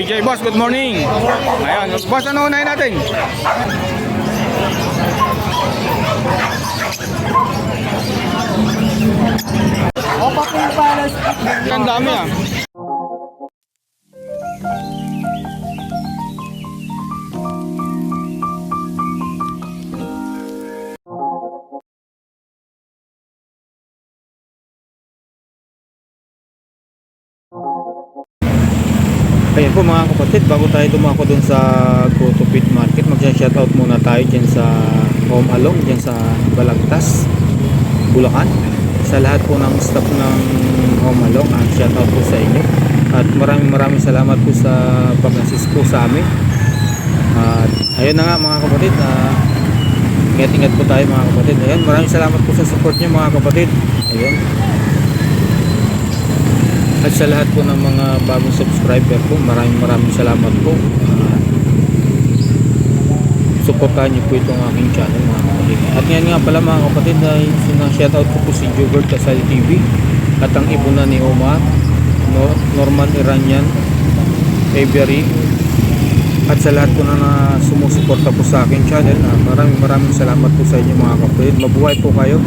DJ Boss, good morning. Ayan, boss, ano unahin natin? Ang dami ah. Ayan po mga kapatid, bago tayo dumako dun sa Grotto Pit Market, mag-shoutout muna tayo dyan sa Home Along, dyan sa Balagtas, Bulacan. Sa lahat po ng staff ng Home Along, shoutout po sa inyo. At maraming salamat po sa pag-assist po sa amin. At ayun na nga mga kapatid, ingat-ingat po tayo mga kapatid. Ayun, maraming salamat po sa support nyo mga kapatid. Ayun. At sa lahat po ng mga bagong subscriber po, maraming salamat po. Suportahan niyo po itong aking channel mga kapatid. At ngayon nga pala mga kapatid, ay sinashoutout ko po si Jugert Casal TV at ang ibunan ni Omar, Norman Iranian, Avery, at sa lahat po na sumusuporta po sa aking channel. Maraming salamat po sa inyo mga kapatid. Mabuhay po kayo.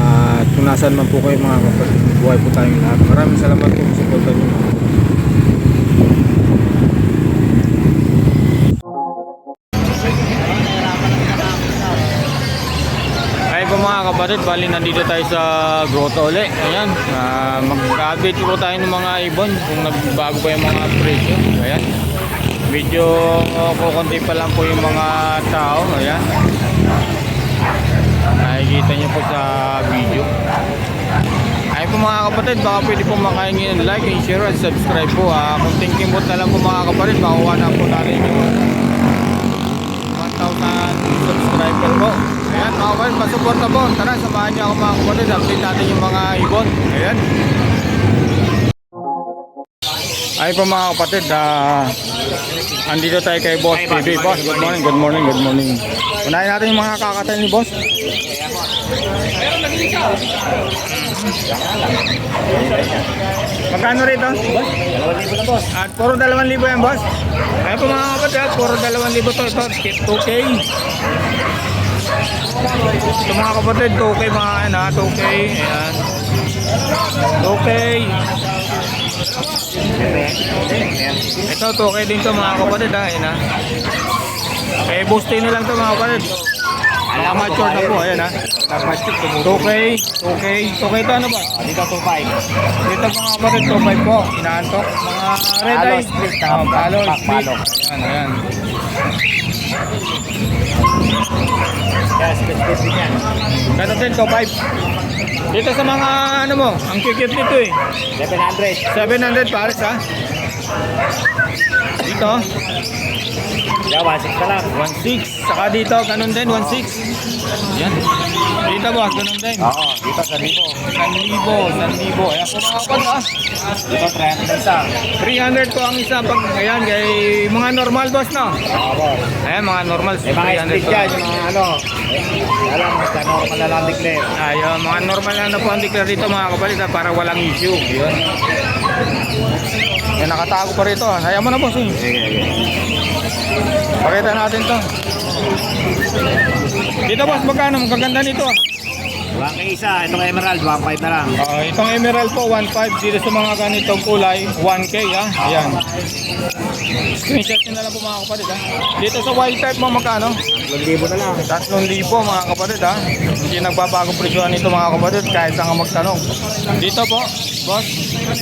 At kung nasaan man po kayo mga kapatid, buhay po tayong lahat. Maraming salamat po sa suporta niyo. Ay po mga kapatid, bali nandito tayo sa grotto ulit. Ayan, mag-update po tayo ng mga ibon kung nagbago pa yung mga presyo. Ayan, medyo kukunti pa lang po yung mga tao. Ayan, nakikita nyo po sa video. Ay po mga kapatid, baka pwede po makahingi ng like and share at subscribe po. Kung thinking mo na lang po mga kapatid, makuha na po natin yung 1,000 subscriber po. Ayan mga kapatid, pasuporta po. Tara, samahan niyo ako mga kapatid, update natin yung mga ibon. Ayan. Ay po mga kapatid, andito tayo kay Boss PB. Boss, good morning. Unahin natin yung mga kakatay ni Boss. Magkano rito? 2,000 na boss. At puro 2,000 yan boss. Ay po mga kapatid, puro 2,000 to. Ito 2K. Ito mga kapatid, 2K mga yan ha, 2K. Ayan, 2K. Ito 2K din to mga kapatid ha. Ayan ha. Okay, boostin na lang to mga kapatid. Mga mature na po, ayan ha. 2K ito ano ba? Dito 2.5. Dito mga kapatid, 2.5 po. Inaantok. Mga red eye. Palo. Ayan. Yes, split din yan. Ganun din, 2.5. Dito sa mga ano mo, ang kikip nito eh. 700. 700 pares ha. Dito. Yeah, 1.6 na lang. 1.6. Saka dito, ganun din, 1.6. Yan. Dito boss, ganun din. Oo, dito 1,000. 1,000. Ayan po mga kapatid ha. Dito 300 na isa. 300 po ang isa pag ayan kay mga normal boss no. Oo, boss. Ayan mga normal May mga 300 split po. yan, yung mga ano. Alam, basta normal na lang declare. Ayun, mga normal na po ang declare dito mga kapatid ha, para walang issue. Yun. Yan, nakatago pa rito. Hayaan mo na boss eh. Sige. Pakita natin to. Dito boss, magkano? Magaganda nito ah. 1K isa, itong emerald, 1.5 na lang. Itong emerald po, 1.5. Dito sa mga ganitong kulay, 1K ha. Ayan. Screenshot nyo na lang po mga kapatid ha. Dito sa wild type mo magkano? 2,000 na lang. 3,000 mga kapatid ha. Hindi nagbabago presyohan nito mga kapatid kahit saan ka magtanong. Dito po, boss,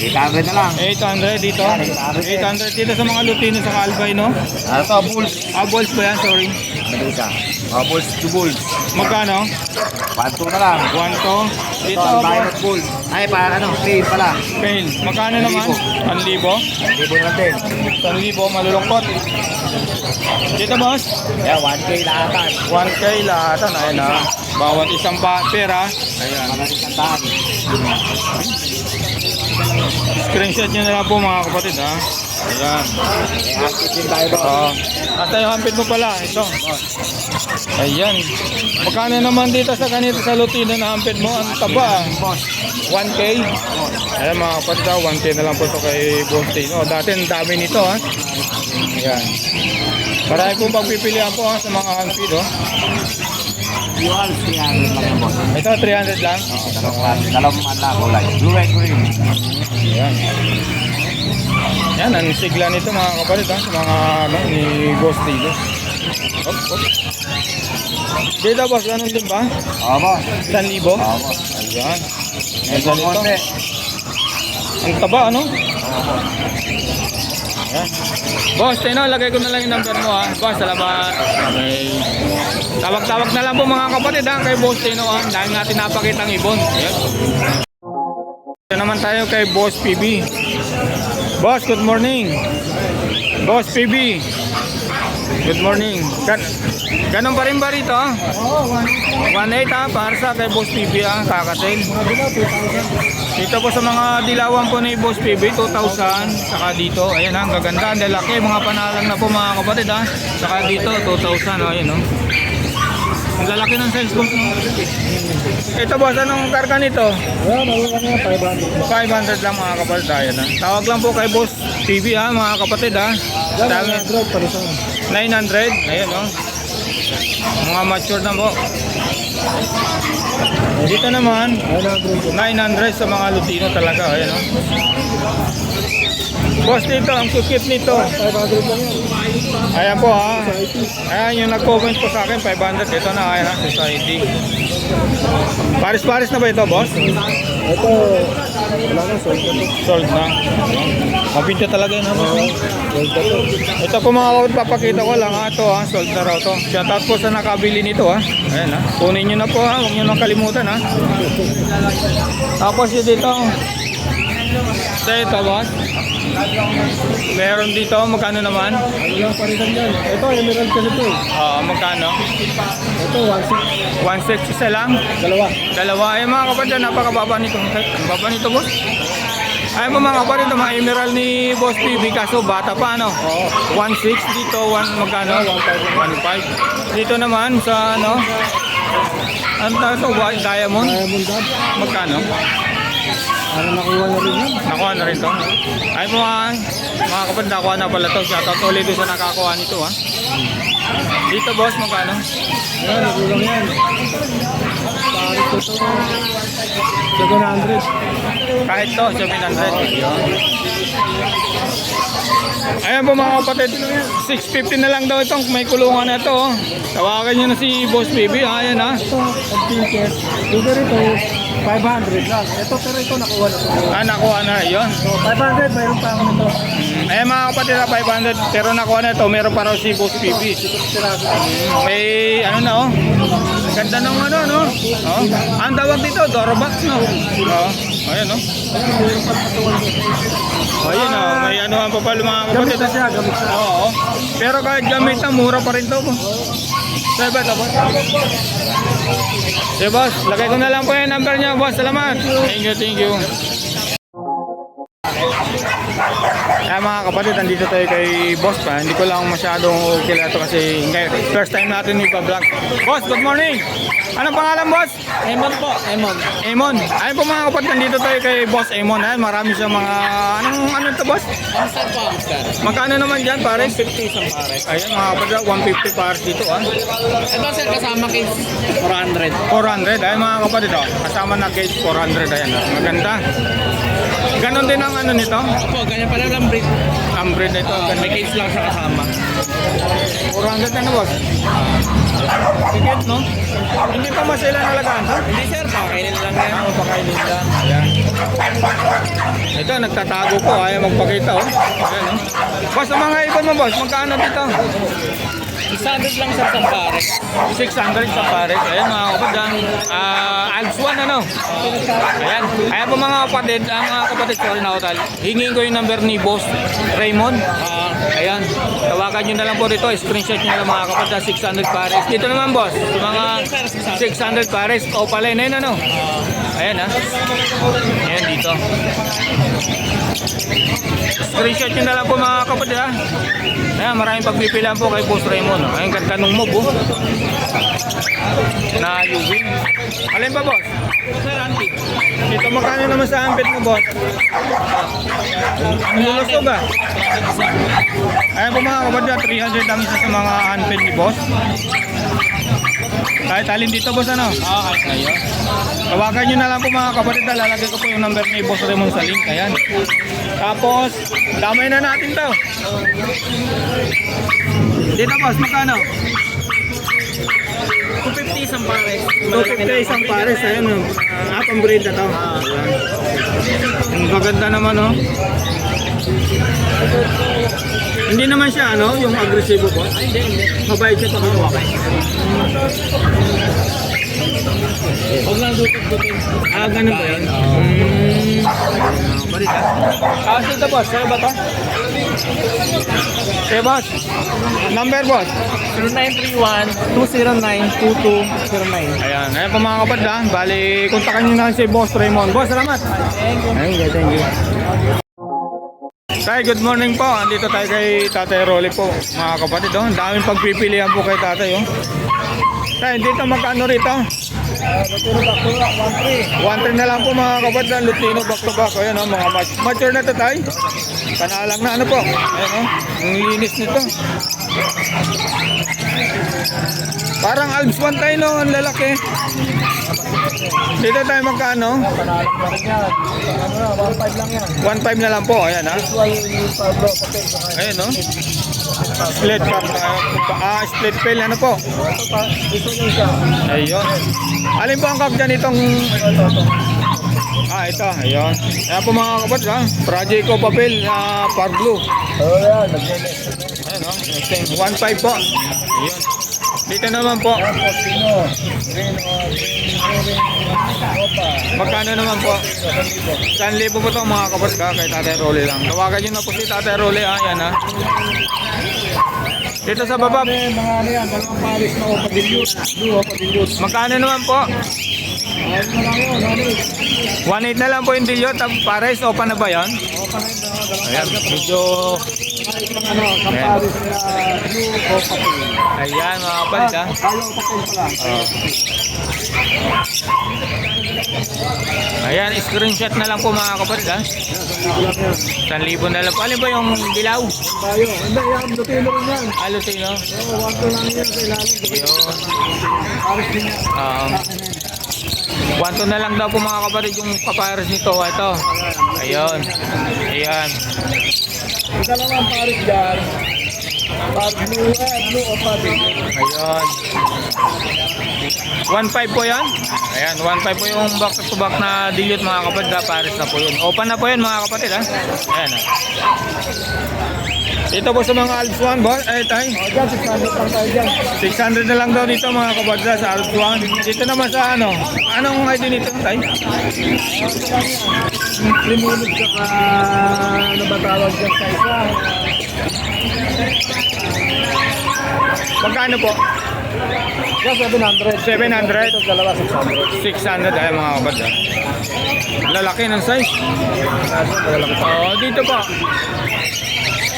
800 na lang. 800 dito. 800 dito sa mga Lutino sa albino. Ano to, bulls? Bulls po yan, sorry. Ano isa? Bulls to bulls. Magkano? 1.2 na lang. 1 Dito, dito, albino bulls. Ay, para ano, pain pala. pain. Magkano naman? 1,000. 1,000 na din. 1,000, malulungkot. Dito boss, Yeah, 1K lahatan. 1K lahatan. Ayan ha. Bawat isang pera. Ayan. Magaling kantahan. Screenshot nyo na lang po mga kapatid ha. Ayan. May active din tayo ba? Oo. Ata yung hampit mo pala. Ito. Ayan. Magkano naman dito sa ganito sa Lutino na hampit mo? Ang taba. 1K. Ayan mga kapatid ha. 1K na lang po ito kay Boss Tino. Dati ang dami nito ha. Ayan. Marami pong pagpipilihan po ha sa mga hampit oh. Yung alas 300 lang yan boss. Ito 300 lang. Dalawang manla kulay. Blue and green. Ayan. Yan, ang sigla nito mga kapatid ha, sa mga ano, ni Boss Tino. Op, op. Dito boss, ganun din ba? Oo boss. 1,000? Oo boss. Ayan. Medyo Ayan konti. dito. Ang taba ano? Oo boss. Ayan. Boss, Tino, lagay ko na lang yung number mo ha. Boss, salamat. Okay. Tawag-tawag na lang po mga kapatid ha, kay Boss Tino ha. Dahil natin napakita ang ibon. Ayan. Ito naman tayo kay Boss PB. Boss, good morning. Boss PB. Good morning. Ganun pa rin ba rito? Oo, 1.8 ha, para sa kay Boss PB ha, kakatil. Dito po sa mga dilawan po ni Boss PB, 2,000. Saka dito, ayan ha, ang gaganda, ang lalaki, mga panalang na po mga kapatid ha. Saka dito, 2,000 o, ayan o. Ang lalaki ng size boss mo. Ito boss, anong karga nito? Well, mawala na 500. 500 lang mga kapatid, ayan ha. Tawag lang po kay Boss PB ha, mga kapatid ha. Tawag- 900 pa rin sa 900, ayan o. Mga mature na po. Dito naman, 900. 900 sa mga Lutino talaga, ayan o. Boss dito, ang cute nito. 500 lang yan. Ayan po ha. Ayan yung nag-comment po sa akin, 500. Ito na, ayan ha, society. Paris-paris na ba ito, boss? Ito, wala na, sold na to. Sold na. Mabinta talaga yun ha, boss. Sold na to. Ito po mga kapatid, papakita ko lang ha. Ito ha, sold na raw to. Shoutout po sa nakabili nito ha. Ayan ha. Kunin nyo na po ha, huwag nyo nang kalimutan ha. Tapos yun dito. Sa ito boss. Meron dito, magkano naman? Ano lang pa rin yan. Ito, emerald kasi ito. Magkano? Ito, 1.6. 1.6 isa lang. Dalawa. Ay mga kapatid, napakababa nito. Ang baba nito boss. Ay mga kapatid, mga emerald ni Boss PB kaso bata pa ano. Oo. 1.6 dito, magkano? 1.5. Dito naman sa ano? Ano tawag ito? Diamond? Diamond Dab. Magkano? Ano nakuha na rin yan? Nakuha na rin to. Ay mga kapatid, nakuha na pala to. Shoutout ulit doon sa nakakuha nito ha. Dito boss, magkano? Yan, nakulang yan. Paris ko to. 700. Kahit to, 700. Ayan po mga kapatid, 650 na lang daw itong may kulungan na ito. Oh. Tawagan nyo na si Boss PB. Ayan ha. Ito, ang pinches. Dito rito, 500 lang. Ito, pero ito nakuha na to. Nakuha na yun. So, 500, mayroon pa ako nito. Ayan mga kapatid, 500. Pero nakuha na ito, meron pa raw si Boss PB. Siraso. May ano na oh. Ganda ng ano no. Oh. Ang tawag dito, Dorobax no. Oh. Ayan oh. Ayun oh, may ano ang papalo mga Gamit kapatid. na siya, gamit na. Oo. Pero kahit gamit na, mura pa rin to. Sir, ba ito, boss? Okay, boss. Lagay ko na lang po yung number niya, boss. Salamat. Thank you, thank you. Kaya mga kapatid, nandito tayo kay boss pa. Hindi ko lang masyadong kilala to kasi first time natin ipa-vlog. Boss, good morning. Anong pangalan, boss? Emon po, Emon. Emon. Ayun po mga kapatid, nandito tayo kay boss Emon. Ayun, marami siyang mga... Ano to, boss? Hamster po, hamster. Magkano naman dyan, pare? 50 isang pare. Ayun mga kapatid, 150 pares dito ah. Ito sir, kasama case 400. 400, ayun mga kapatid oh. Kasama na cage 400, ayan oh. Maganda. Ganon din ang ano nito. Opo, ganyan pala lang breed. Ang breed nito. May case lang siya kasama. 400 na boss. Ticket no? Hindi pa masila nalagaan ha? Hindi sir, pakainin lang yan. Ano pakainin lang. Ayan. Ito, nagtatago po. Ayaw magpakita oh. Ayan oh. Boss, ang mga ibon mo boss, magkano dito? 600 lang sir sa pare. 600 sa pares. Ayan mga kapatid. Alps 1 ano? Ayan. Ayan po mga kapatid. Ang mga kapatid, sorry na ako tal. Hingin ko yung number ni Boss Raymond. Ayan. Tawagan nyo na lang po dito. Screenshot nyo na lang mga kapatid. 600 pares. Dito naman boss. Yung mga 600 pares. O pala yun ano? Ayan ha. Ayan dito. Screenshot nyo na lang po mga kapatid ha. Ayan, maraming pagpipilan po kay Boss Raymond. Ayan, ganda nung mob oh. Na Ewing. Alin pa boss? Ito magkano naman sa ampit mo boss? Ang lulusog ah. Ayan po mga kapatid, 300 ang isa sa mga ampit ni boss. Kahit alin dito boss ano? Ayun. Tawagan nyo na lang po mga kapatid, lalagay ko po yung number ni Boss Raymond sa link. Ayan. Tapos, damay na natin to. Dito boss, magkano? 250 isang pares. 250 isang pares. Ayun, apang breed na to. Ang maganda naman oh. Hindi naman siya ano, yung agresibo po. Hindi. Mabait siya pag-iwak. Huwag lang dutot-dutot. Ah, ganun ba yun? Balik ah. Ah, sito boss, sa'yo ba to? Sa'yo boss? Number boss? 0931-209-2209. Ayan, ayan po mga kapatid ha. Bali, kontakan nyo na si Boss Raymond. Boss, salamat. Thank you. Thank you. Tay, good morning po. Andito tayo kay Tatay Rolly po, mga kapatid. Oh. Ang daming pagpipilian po kay Tatay. Oh. Tay, dito magkano rito? Naturo back 1-3 na lang po mga kapatid. Ang Lutino back to back. Ayan, oh, mga mature na to tay. Kanalang na ano po. Ayan, oh. Ang linis nito. Parang Alps 1 tayo, no? Ang lalaki. Dito tayo magkano? Panalang na rin yan. Ano na, 1.5 lang yan. 1.5 na lang po. Ayan, ha? Usual yung Pablo, papel. Ayan, no? Split cup. Split pail. Ano po? Ito pa, gusto nyo siya. Ayun. Alin po ang cup dyan itong... Ito. Ito. Ayun. Ayan po mga kapatid, ha? Project ko papel na par blue. Oo yan, nag-next. Ayan, no? 1.5 po. Ayun. Dito naman po. Yan, Postino. Green, Opa. Magkano naman po? 1,000 po ito mga kapatid, ha? Kay Tatay Rolly lang. Tawagan nyo na po si Tatay Rolly, ha? Ayan, ha? Dito sa baba. Mga ano yan, dalawang pares na Opa Dilute. Blue Opa Dilute. Magkano naman po? Ayun na lang yun, ano? 1.8 na lang po yung dilyo. Pares, opa na ba yan? Opa na yun, dalawang Ayan, medyo... ano, isang pares na blue Opa Dilute. Ayan mga kapatid, ha? Kaya Opa Dilute pala. Ayan, screenshot na lang po mga kapatid, ha? 1,000 na lang po. Alin ba yung dilaw? Tayo. Hindi, yan, Lutino rin yan. Alutino? Oo, 1 lang yan sa ilalim. Ayun. Pares din yan. 1,2 na lang daw po mga kapatid yung kapares nito. Ito. Ayun. Ayan. Yung dalawang pares dyan. Pares blue Opa Dilute. Ayun. 1.5 po yan. Ayan, 1.5 po yung back to back na dilute mga kapatid. Pares na po yun. Open na po yun mga kapatid, ha? Ayan, ha? Dito po sa mga Alps 1, boss. Tayo. O, dyan, 600 lang tayo dyan. 600 na lang daw dito mga kapatid sa Alps 1. Dito naman sa ano? Anong ID nito, tayo? Limunod ka ano ba tawag dyan sa isa? Magkano po? Dyan, 700. 700. Ito, dalawa, 600. 600 ay mga kapatid. Lalaki ng size. Dito po.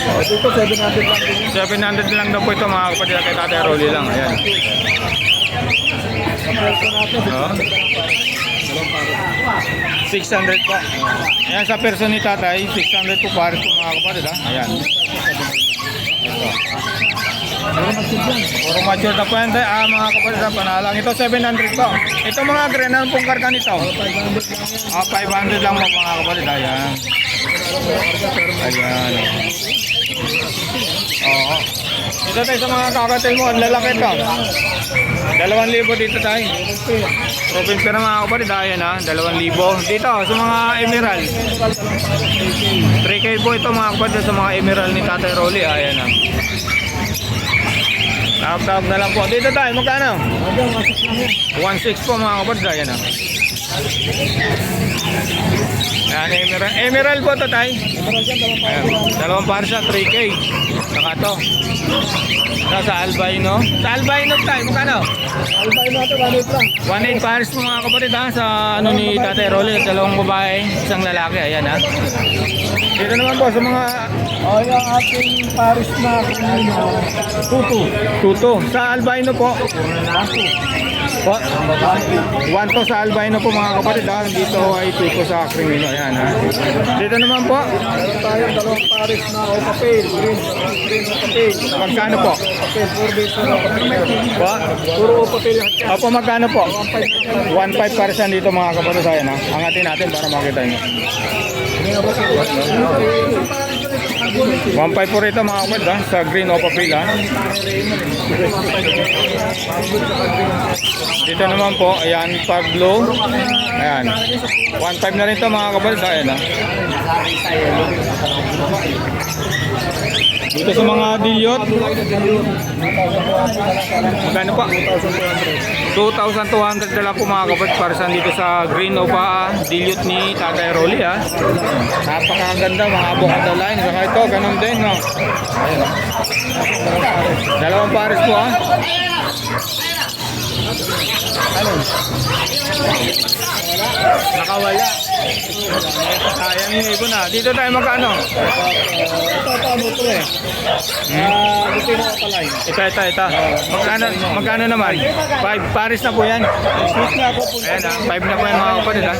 O, dito, 700 lang din. 700 lang daw po ito mga kapatid kay Tatay Rolly lang. Ayan. Sa presyo natin, Oh. 600 po. Ayan sa person ni Tatay, 600 po pares po mga kapatid, ha. Ayan. Ito. Puro mature na po yan tayo. Mga kapatid, panalang. Ito 700 po. Ito mga green, anong pong karga nito? 500 lang po mga kapatid. Ayan. Ayan. Oo. Ito tayo sa mga kakatil mo. Ang lalaki ito. 2,000 dito tayo. Province na mga kapatid. Ayan, ha. 2,000. Dito sa mga emerald. 3K po ito mga kapatid sa mga emerald ni Tatay Rolly. Ayan, ha. Tawag na lang po. Dito tayo, magkano? 1.6 po mga kapatid. Ayan, ha. Ayan, emerald po to, tay. Ayan, dalawang pares na 3K. Saka to. Sa albino. Sa albino tayo, magkano? Albay natin, 1.8 lang. 1.8 pares po mga kapatid ha, sa ano ni Tatay Rolly, dalawang babae, isang lalaki, ayan ha. Dito naman po sa mga O, yung ating Paris na kanina, tutu. tuto. Sa albino po, Naku. po 1 to sa albino po mga kapatid ha, dito ay tuto sa krimino, ayan ha. Dito naman po, Meron tayong dalawang Paris na Opapel. Green Opapel. magkano po? Opapel, 4 days na Opapel. Po? Puro Opapel yung Opo, magkano po? 1.5 paresan dito mga kapatid, ayan ha. Angatin natin para makita nyo. 1.5 po rito mga kapatid ha, sa green Opapil ha. Dito naman po, ayan, Pablo. Ayan. 1.5 na rin ito mga kapatid, ayan ha. Dito sa mga dilyot, magkano pa? 2,200 na lang po mga kapatid para sa dito sa green opa dilyot ni Tatay Rolly ha. Napakaganda mga avocado line. Saka ito, ganun din no. Ayan, dalawang pares po ha. Ano? Nakawala. Sayang yung ibon ha. Dito tayo magkano? Ito, ano ito eh. Lutino Opalay. Ito. Magkano naman? 5 pares na po yan. Sweet na ako po. Ayan ha, 5 na po yan mga kapatid ha.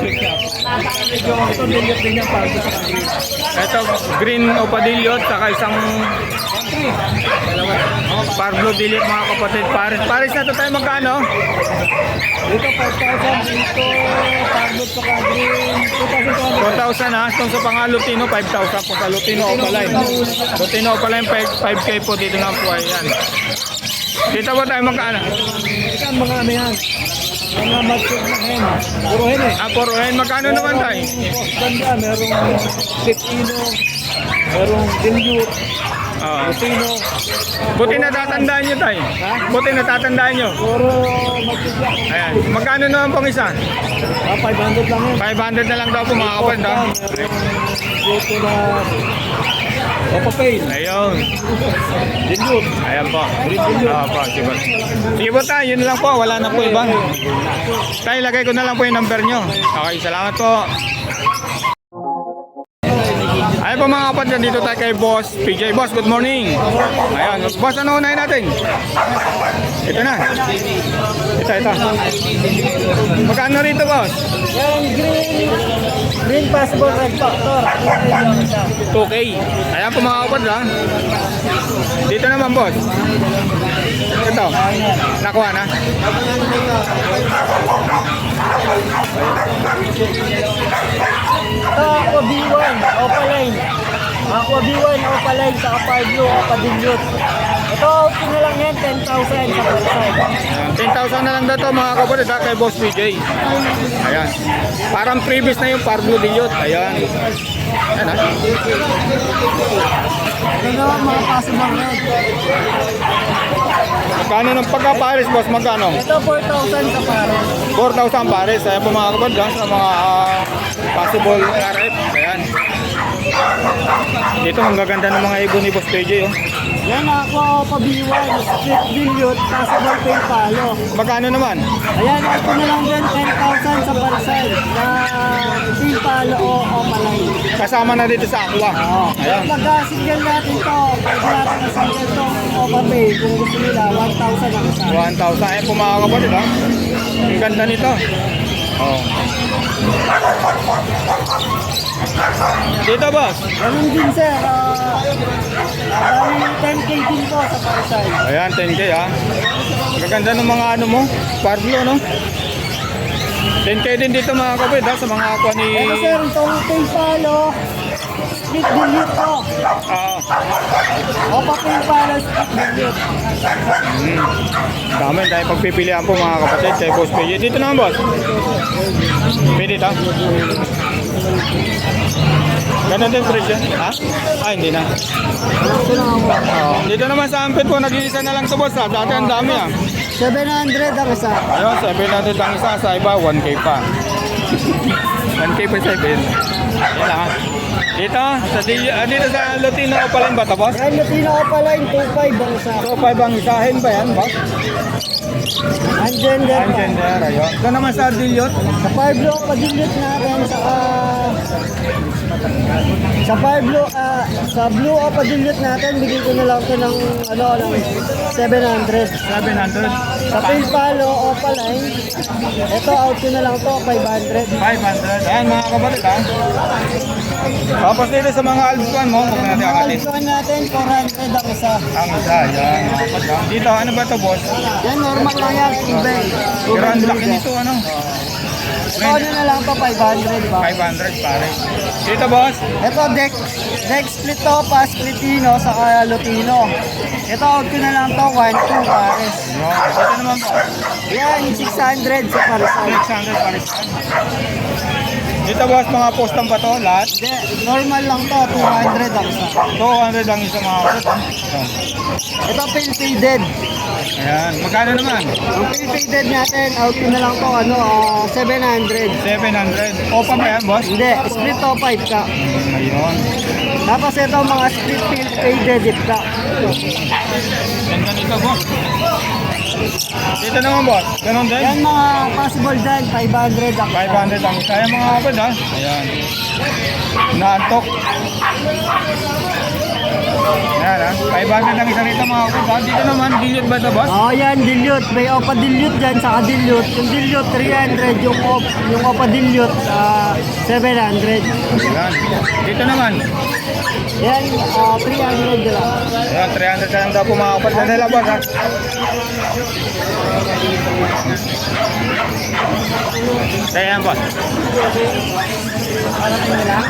Medyo ito, din yung Paris sa green. Ito, green opadilliot, saka isang Pablo Dilliot mga kapatid. Pares na to tayo magkano? Dito 5,000, dito Pagod sa green, 2,200. 4,000 ha. Itong sa pangalutino, 5,000 po sa Lutino Opaline. Lutino Opaline, 5K po dito na po. Ayan. Dito po tayo magkano? Yan, mga ano yan. Mga mature na hen. Puro hen eh. Puro hen. Magkano naman tayo? Ganda, merong Petino, merong Dilute, Oo. Lutino. Buti natatandaan nyo tayo. Ha? Buti natatandaan nyo. Puro mature. Ayan. Magkano naman pong isa? 500 lang yan. 500 na lang daw po mga kapatid ha. Dito na Opapel, Ayun. Dilute. Ayan po. Po, sige. Sige po tayo, yun lang po. Wala na po iba. Tayo, lagay ko na lang po yung number nyo. Okay, salamat po. Ayan po mga kapatid, dito tayo kay Boss PJ. Boss, good morning. Ayan, Boss, ano unahin natin? Ito na. Ito. Magkano rito, Boss? Yung green passport red factor. 2K. Ayan po mga kapatid ha. Dito naman, Boss. Ito. Nakuha na. Aqua B1, Opaline. Aqua B1, Opaline, sa Pablo, Opadilute. Ito, okay na lang yan, 10,000 sa website. Ayan, 10,000 na lang daw to mga kapatid ha, kay Boss PJ. Ayan. Parang previous na yung Pablo Dilliot. Ayan. Ayan ha. Ito naman mga possible red. Magkano ng pagka-pares, Boss? Magkano? Ito, 4,000 sa pares. 4,000 pares. Ayan po mga kapatid ha, sa mga possible RF. Ayan. Dito ang gaganda ng mga ibon ni Boss PJ oh. Yan, Aqua Opa B1, split dilute, possible pay palo. Magkano naman? Ayan, ito na lang din, 10,000 sa parsel na pay palo o Opaline. Kasama na dito sa Aqua. Ayan. Pagka-single natin to, pwede natin na single to, Opa Pay, kung gusto nila, 1,000 ang isa. 1,000. Ayan po mga kapatid ha. Ang ganda nito. Oh. Dito, Boss. Ganun din sir, bali 10K din po sa parsel. Ayan, 10K ha. Gaganda ng mga ano mo, Pablo no? 10K din dito mga kapatid ha, sa mga Aqua ni... Ito sir, itong pay palo, split dilute to. Opa pay palo, split dilute. Dami tayo pagpipilian po mga kapatid kay Boss PJ. Dito naman, Boss. Pwede ito. Ganun din presyo. Ha? Ah, hindi na. Ito na ako. Dito naman sa Ampet po, nag-iisa na lang ito, Boss ha. Dati ang dami 700 ang isa. Ayun, 700 ang isa, sa iba 1K pa. 1K per 7. Yan lang. Dito, dito sa Lutino Opaline ba ito, boss? Yan, Lutino Opaline, 2.5 ang isa. So, 5 ang isahin ba yan, boss? Ungender Ang pa. gender, ayun. Ito naman sa Dilliot. Sa Pablo, pa-dilute natin, sa blue o pa-dilute natin, bigyan ko na lang ito ng, ng 700. 700. Sa Pilpalo o Opaline, ito out ko na lang to 500. 500. Ayan mga kapatid ha. Tapos dito sa mga albuan mo, huwag natin akatin. Alcohol natin, 400 ang isa. Ang isa, yan. Mga kapatid ha. Dito, ano ba ito, boss? Yan, normal lang yan, tubig. Pero ang laki nito, ano? Ito ano na lang to, 500 ba? 500 pare. Dito, boss? Ito, deck split to, pa-splitino, saka Lutino. Ito, out ko na lang to, 1-2 pares. Yun. Dito naman po. Yan, 600 sa paresan. 600 pare. Dito, boss, mga postang ba to? Lahat? Hindi, normal lang to, 200 ang isa. 200 ang isa mga kapatid ha. Yan. Ito, pale-faded. Ayan. Magkano naman? Ang pale-faded natin, out ko na lang to, 700. 700. Opa ba yan, boss? Hindi, split to 5 ka. Ayun. Tapos ito, mga split faded if ka. Ganda nito, boss. Dito naman, boss. Ganon din. Yan mga possible dyan, 500 ang isa. 500 ang isa. Ayan mga kapatid ha. Ayan. Naantok. Ayan ha. 500 ang isa rito mga kapatid ha. Dito naman, dilute ba ito, boss? Oo yan, dilute. May opa dilute dyan, saka dilute. Yung dilute, 300. Yung opa dilute, 700. Ayan. Dito naman. Yan, 300 na lang. Ayan, 300 na lang daw po mga kapatid. Dala, boss ha. Ayan, boss. Parating na lang.